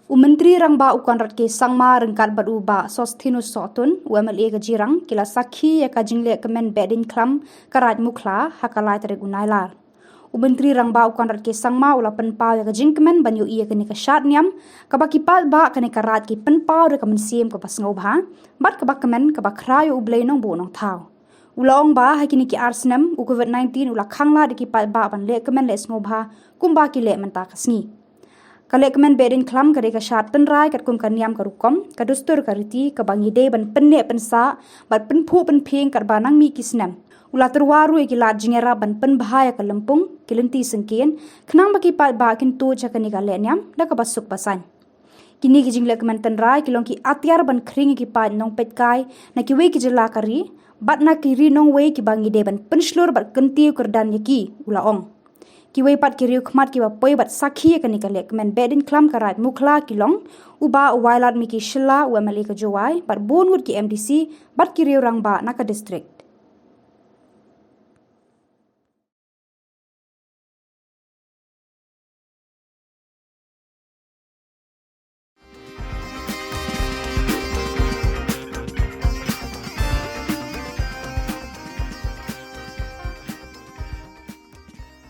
Menteri Rangba Ukanrat ke Sangma Rengkat Baduba Sostinus Sotun UMLA ke Jirang kila sakhi ya ka jingle kemen bedin klam karat mukla hakalai tere gunailar. Menteri Rangba Ukanrat ke Sangma ula penpau ya ka jingkemen banyu iya kene ka syat niam kabaki pat ba kene karat ki penpau re ka mensiem ka pasngau bha bat ka kemen ka krayo ublei nong bo nong thau. Ulong ba hakini ki arsnem u COVID-19 ula khangla de ki pat ba ban le kemen le sngo bha kumba ki le menta kasngi. Kalek kemen bedin klam kade ka syat penrai kat kum kaniam karukom kadustur kariti ka bangi de ban penne pensa bat penpu penping kat banang mi kisnem ula terwaru ki lat jingera ban pen bahaya ka lempung kilenti sengkien kenang baki pat ba kin tu jakani ka lenyam da ka basuk basan kini ki jingle kemen penrai kilong ki atiar ban kring ki pat nong petkai na ki we ki jela kari bat na ki ri nong we ki bangi de ban penslur bat kenti kerdan yaki ula ong kiwei pat kiriu khmat ki bapoi bat sakhi ka nikalek men bedin klam karat mukla kilong uba wailat miki shilla UMLA ka jowai bat bongut ki MDC bat kiriu rangba naka district